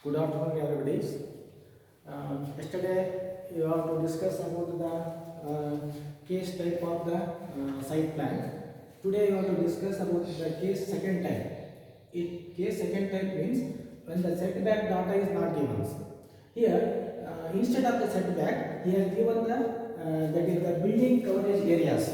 Good afternoon, everybody. Yesterday, you have to discuss about the case type of the site plan. Today, you have to discuss about the case second type. Case second type means when the setback data is not given. Here, instead of the setback, he has given the that is the building coverage areas.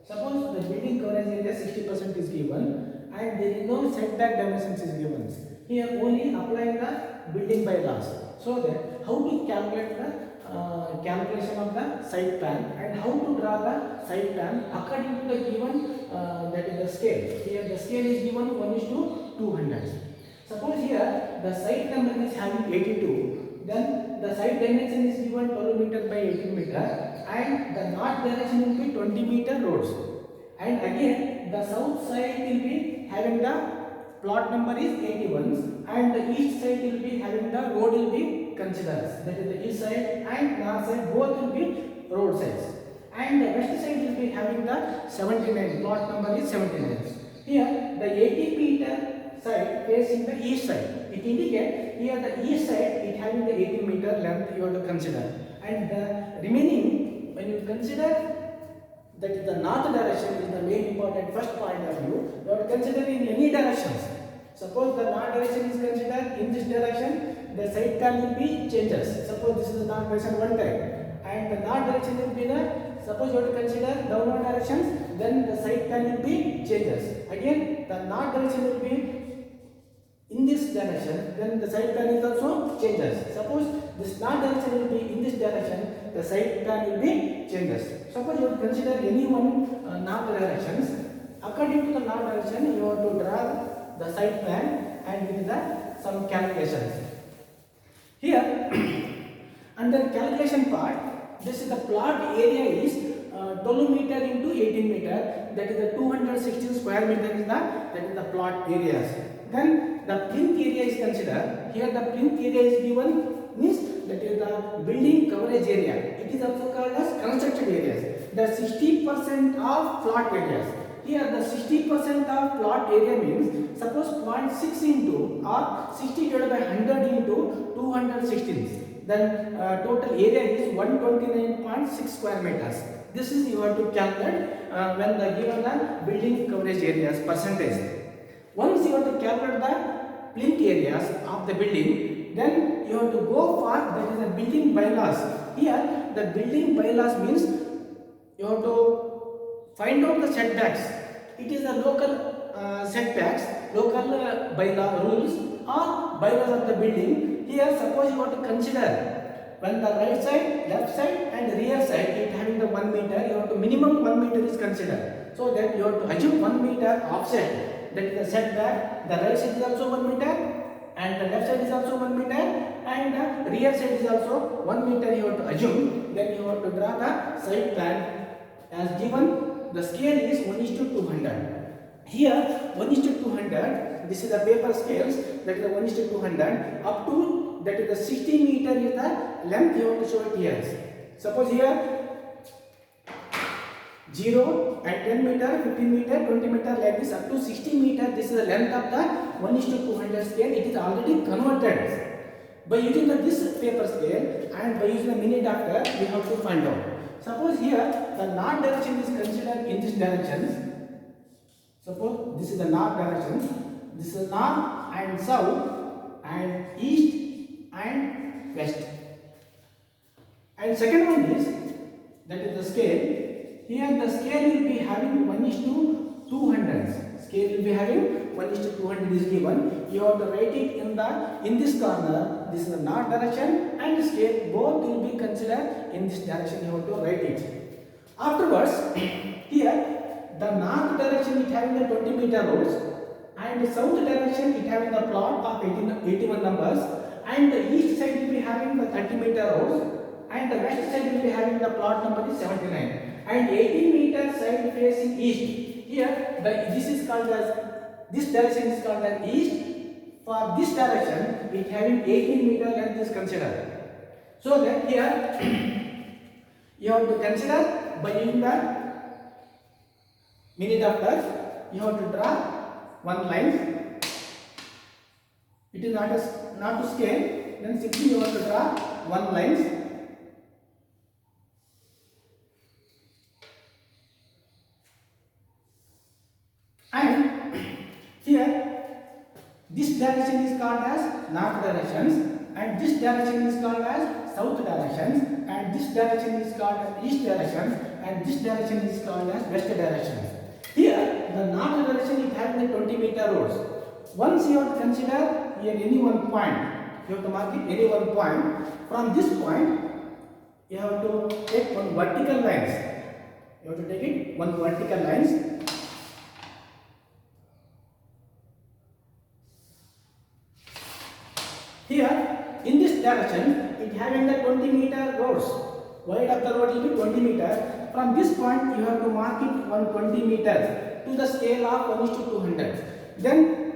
Suppose the building coverage area 60% is given and there is no setback dimensions is given. Here only applying the building bylaws. So that how to calculate the calculation of the site plan and how to draw the site plan according to the given that is the scale. Here the scale is given 1:200. Suppose here the site number is having 82, then the site dimension is given 12 meter by 18 meter and the north direction will be 20 meter roads. And again the south side will be having the plot number is 81 and the east side will be having the road will be considered. That is the east side and north side both will be road sides. And the west side will be having the 79, plot number is 79. Here the 80 meter side facing the east side. It indicates here the east side it having the 18 meter length you have to consider. And the remaining when you consider that is the north direction is the main important first point of view. You have to consider in any directions. Suppose the north direction is considered in this direction, the side plan will be changes. Suppose this is the north direction one time, and the north direction will be the suppose you have to consider downward directions, then the side plan will be changes. Again, the north direction will be in this direction, then the side plan is also changes. Suppose this north direction will be in this direction, the side plan will be changes. Suppose you have to consider any one north directions. According to the north direction, you have to draw the side plan and with the some calculations. Here, under calculation part, this is the plot area is 12 meter into 18 meter. That is the 216 square meter is the plot areas. Then the plinth area is considered. Here the plinth area is given means that is the building coverage area. It is also called as constructed areas. The 60% of plot areas. Here the 60% of plot area means suppose 0.6 into or 60 divided by 100 into 216. Then total area is 129.6 square meters. This is you have to calculate when the given the building coverage areas percentage. Once you have to calculate the plinth areas of the building, then you have to go for that is the building bylaws. Here the building bylaws means you have to find out the setbacks. It is the local setbacks, local bylaw rules or bylaws of the building. Here suppose you want to consider when the right side, left side and rear side it having the 1 meter, you have to minimum 1 meter is considered. So that you have to assume 1 meter offset. That is the setback. The right side is also 1 meter and the left side is also 1 meter and the rear side is also 1 meter you have to assume. Then you have to draw the side plan as given. The scale is 1:200. Here 1:200. This is the paper scales. That is the 1:200 up to that is the 60 meter is the length you have to show it here. Suppose here 0 and 10 meter, 15 meter, 20 meter like this up to 60 meter. This is the length of the 1:200 scale. It is already converted. By using this paper scale and by using the mini adapter, we have to find out. Suppose here the north direction is considered in this direction. Suppose this is the north direction. This is north and south and east and west. And second one is that is the scale. Here the scale will be having 1:200. Scale will be having 1:200 is given. You have to write it in this corner. This is the north direction and scale both will be considered in this direction. You have to write it. Afterwards, here the north direction it having the 20 meter roads and the south direction it having the plot of 81 numbers and the east side will be having the 30 meter roads and the west side will be having the plot number is 79. And 18 meter side facing east. Here this is called as this direction is called as east. For this direction it having 18 meter length is considered. So that here you have to consider by using the mini adapter you have to draw one line. It is not a not to scale, then simply you have to draw one lines. And here this direction is called as north directions, and this direction is called as south directions, and this direction is called as east directions, and this direction is called as west directions. Here the north direction is having the 20-meter roads. Once you have to consider here any one point, you have to mark it any one point. From this point you have to take one vertical lines. You have to take it one vertical lines. Here, in this direction, it having the 20-meter roads. Wide of the road will be 20 meter. From this point, you have to mark it 120 meters to the scale of 1:200. Then,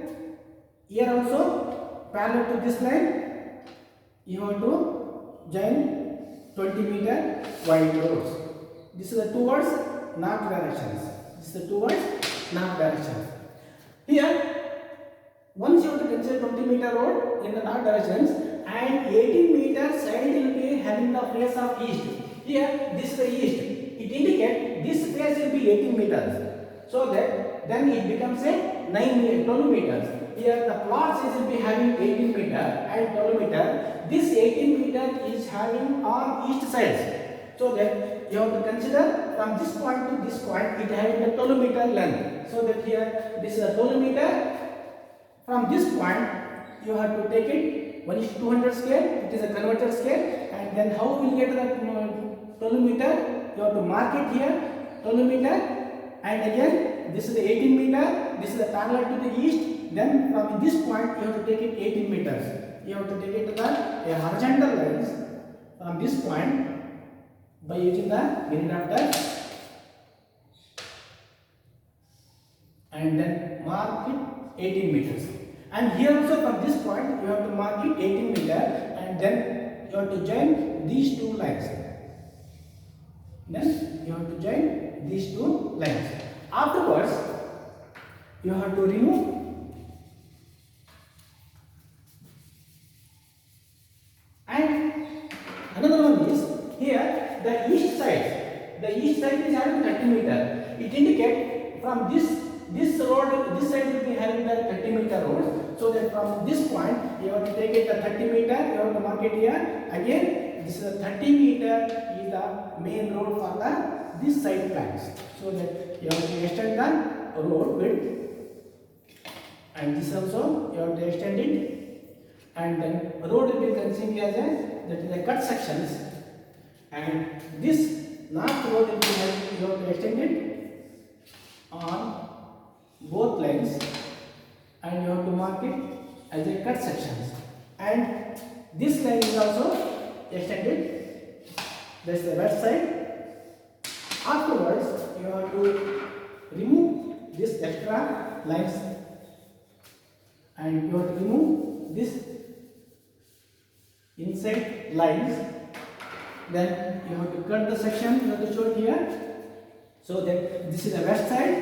here also, parallel to this line, you have to join 20-meter wide roads. This is the towards north directions. This is the towards north direction. Here, once you have to consider 20-meter road in the north directions, and 18-meter side will be having the face of east. Here, this is the east. It indicates this face will be 18 meters. So that then it becomes a 12 meters. Here the plot size will be having 18 meter and 12 meter. This 18 meter is having on east sides. So that you have to consider from this point to this point it having a 12 meter length. So that here this is a 12 meter. From this point, you have to take it 1:200 scale. It is a converted scale, and then how we will get the 12 meter? You have to mark it here 12 meter, and again this is the 18 meter. This is the parallel to the east. Then from this point, you have to take it 18 meters. You have to take it to the horizontal lines from this point by using the mini drafter, and then mark it 18 meters. And here also from this point you have to mark it 18 meter, and then you have to join these two lines. Then you have to join these two lines. Afterwards you have to remove and another one is here the east side. The east side is having 30 meter. It indicates from this road, this side will be having the 30 meter road. So that from this point, you have to take it the 30 meter, you have to mark it here. Again, this is a 30 meter is the main road for the this side plans. So that you have to extend the road width, and this also you have to extend it, and then road will be considered as that is the cut sections, and this north road will be you have to extend it on both lines, and you have to mark it as a cut sections, and this line is also extended. That's the west side. Afterwards you have to remove this extra lines, and you have to remove this inside lines. Then you have to cut the section you have to show here, so that this is the west side,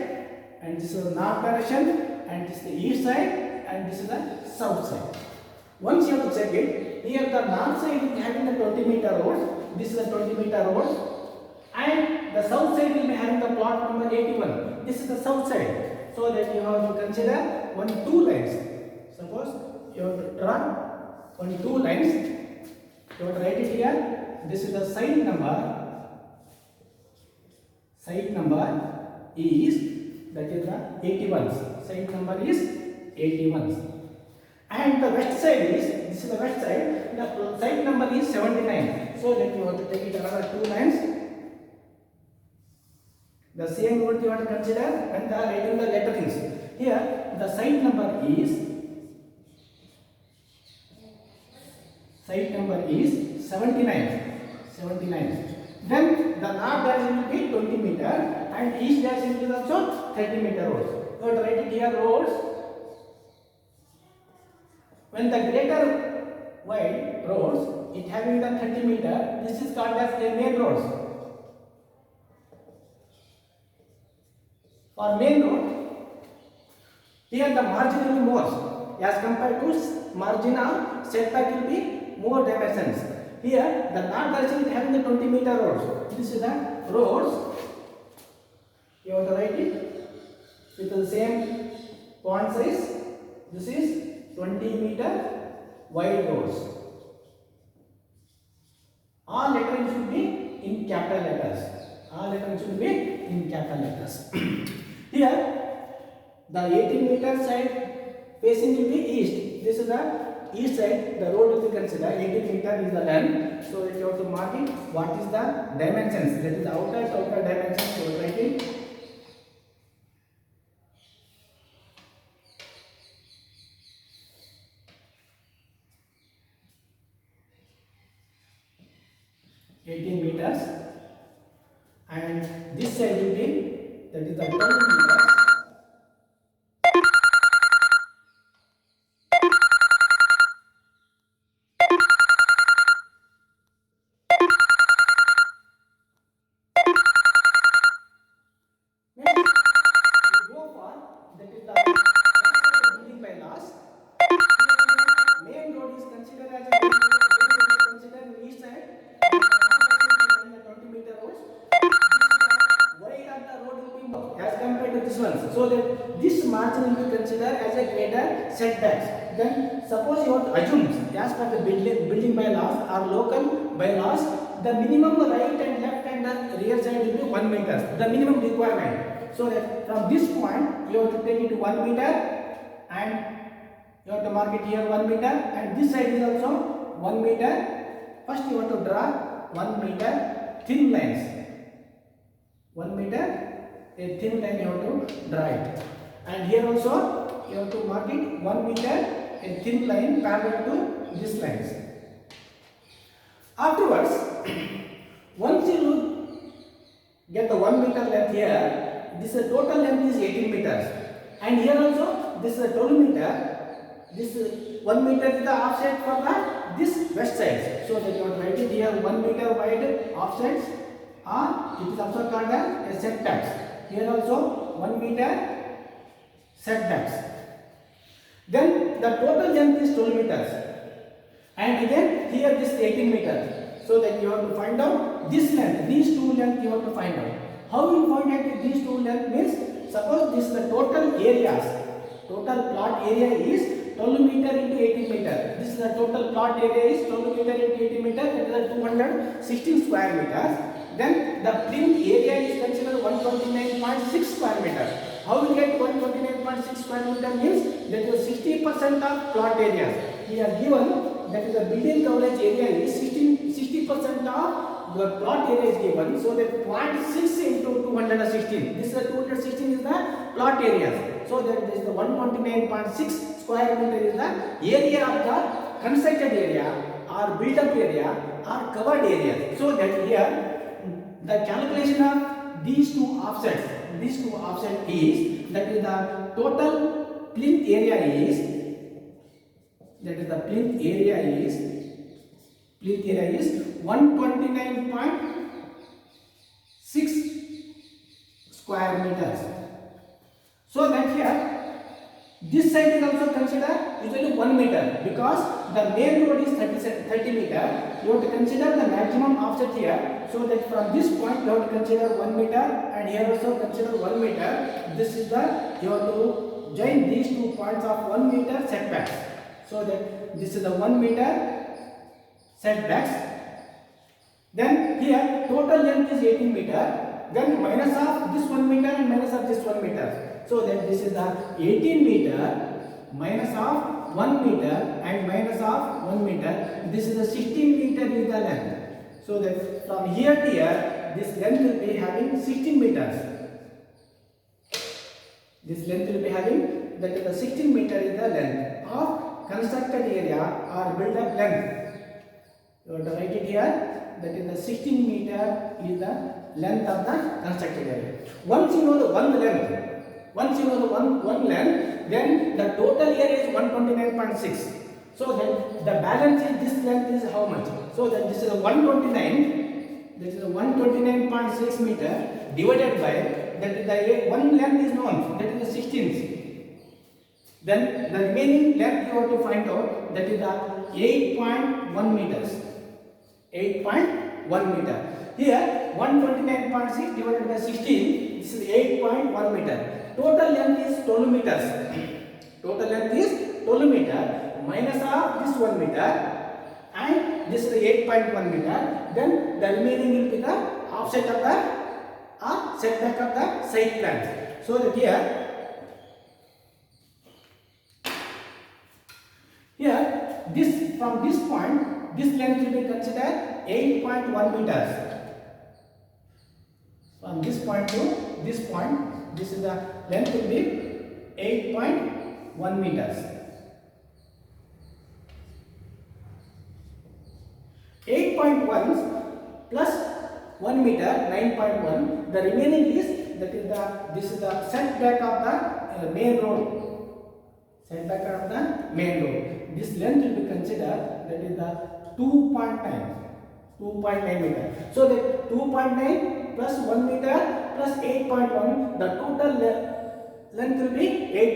and this is the north direction, and this is the east side, and this is the south side. Once you have to check it, here the north side is having the 20 meter road. This is the 20 meter road, and the south side will be having the plot number 81. This is the south side. So that you have to consider 2 lines. Suppose you have to draw 2 lines. You have to write it here. This is the side number. Side number is, that is the 81s. Side number is 81s. And the west side is, this is the west side, the side number is 79. So that you have to take it another 2 lines. The same word you have to consider when they are writing the letterings. Here the side number is 79. 79. Then the north direction will be 20 meter, and east direction is also 30 meter roads. You have to write it here roads. When the greater wide roads, it having the 30 meter, this is called as the main roads. For main road, here the margin will be more as compared to margin of setback will be more dimensions. Here the north direction is having the 20-meter roads. This is the roads. You have to write it with the same font size. This is 20-meter wide roads. All letters should be in capital letters. All letters should be in capital letters. Here, the 18-meter side facing will be east. This is the east side. The road will be considered 18 meter is the length. So, if you have to mark it, what is the dimensions? That is the outer dimensions. So, write it. meters, and this side will be, that is the 20 meters. Next, we go for, that is the building by laws. Main road is considered as a main road is considered in east side. 20-meter roads. This wide of the road will be more as compared to this one. So that this margin will be considered as a greater setbacks. Then suppose you want to assume, as per the building bylaws or local bylaws, the minimum right and left and the rear side will be 1 meter. The minimum requirement. So that from this point you have to take it to 1 meter, and you have to mark it here 1 meter, and this side is also 1 meter. First you have to draw 1 meter thin lines. 1 meter a thin line you have to draw it, and here also you have to mark it 1 meter a thin line parallel to these lines. Afterwards, once you get the 1 meter length here, this total length is 18 meters, and here also this is 12 meter. This 1 meter is the offset for this west side. So that you have to write it here 1 meter wide offsets, or it is also called as setbacks. Here also 1 meter setbacks. Then the total length is 12 meters, and again here this 18 meters. So that you have to find out this length, these two lengths you have to find out. How you find out these two lengths means, suppose this is the total areas. Total plot area is 12 meter into 18 meter. This is the total plot area is 12 meter into 18 meter. That is 216 square meters. Then the plinth area is considered 129.6 square meter. How we get 129.6 square meter means that is 60% of plot area. We are given that is the building coverage area is 60% of the plot area is given. So that 0.6 into 216. This is the 216 is the plot area. So that this is the 129.6 square meter is the area of the constructed area or built up area or covered area. So that here the calculation of these two offsets is, that is the total plinth area is, that is the plinth area is 129.6 square meters. So that here this side is also considered usually 1 meter, because the main road is 30 meter. You have to consider the maximum offset here. So that from this point you have to consider 1 meter, and here also consider 1 meter. This is the, you have to join these two points of 1 meter setbacks. So that this is the 1 meter setbacks. Then here total length is 18 meter. Then minus of this 1 meter and minus of this 1 meter. So that this is the 18 meter minus of 1 meter and minus of 1 meter. This is the 16 meter is the length. So that from here to here, this length will be having 16 meters. This length will be having, that is the 16 meter is the length of constructed area or built up length. You have to write it here, that is the 16 meter is the length of the constructed area. Once you know the one length, then the total area is 129.6. So then the balance is, this length is how much? So that this is a 129, this is a 129.6 meter divided by, that is the one length is known, that is the 16th. Then the remaining length you have to find out. that is the 8.1 meters. 8.1 meter. Here 129.6 divided by 16. This is 8.1 meter. Total length is 12 meters. Total length is 12 meter minus of this 1 meter and this is 8.1 meter. Then the remaining will be the offset of the or setback of the site plan. So that here this from this point this length will be considered 8.1 meters. From this point to this point, this is the length will be 8.1 meters. 8.1 plus 1 meter 9.1. The remaining is this is the setback of the main road. Setback of the main road. This length will be considered that is the 2.9 meter. So that 2.9 plus 1 meter plus 8.1, the total length will be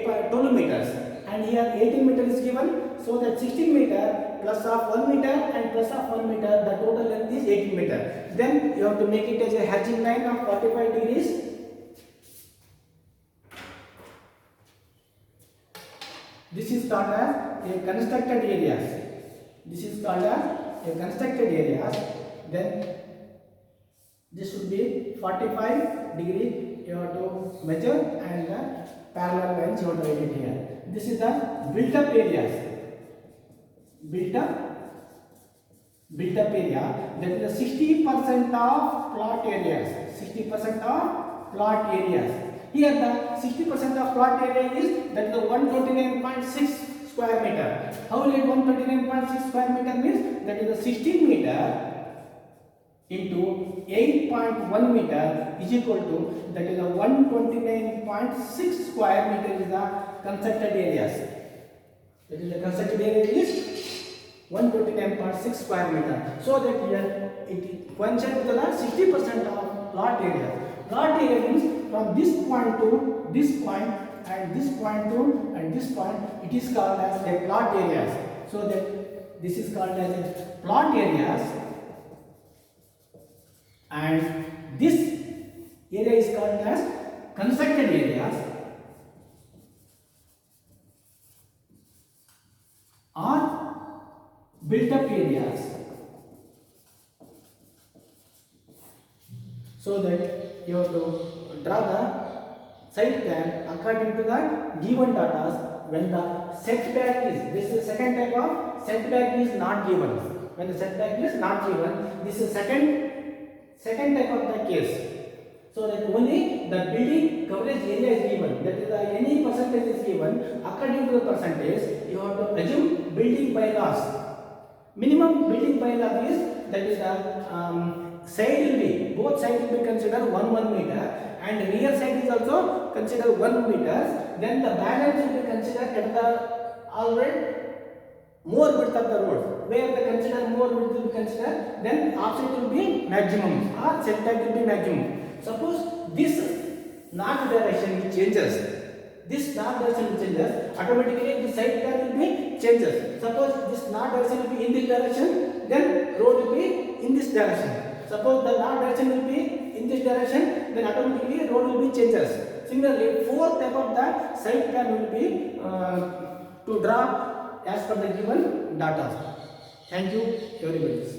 12 meters. And here 18 meter is given. So that 16 meter plus of 1 meter and plus of 1 meter, the total length is 18 meter. Then you have to make it as a hatching line of 45 degrees. This is called as a constructed areas. This is called as a constructed areas. Then this should be 45 degree you have to measure and the parallel lines you have to write it here. This is the built up areas. Built up area, that is the 60% of plot areas. 60% of plot areas. Here the 60% of plot area is that is the 129.6 square meter. How will it 129.6 square meter means? That is the 16 meter into 8.1 meter is equal to that is the 129.6 square meter is the constructed areas. That is the constructed area is 129.6 square meter. So that here it coincides with the 60% of plot area. Plot area means from this point to this point and this point to and this point, it is called as a plot areas. So that this is called as a plot areas, and this area is called as constructed areas or built up areas. So that you have to draw the site plan according to the given data. When the setback is, this is second type of setback is not given. When the setback is not given, this is second type of the case. So that only the building coverage area is given, that is any percentage is given. According to the percentage, you have to assume building bylaws. Minimum building bylaw is that is the side will be, both sides will be considered 1 meter and rear side is also considered 1 meter. Then the balance will be considered at the already more width of the road. Where the consider more width will be considered, then offset will be maximum or setback will be maximum. Suppose this north direction changes. This north direction changes, automatically the side plan will be changes. Suppose this north direction will be in this direction, then road will be in this direction. Suppose the north direction will be in this direction, then automatically road will be changes. Similarly, fourth type of the side plan will be to draw as per the given data. Thank you everybody.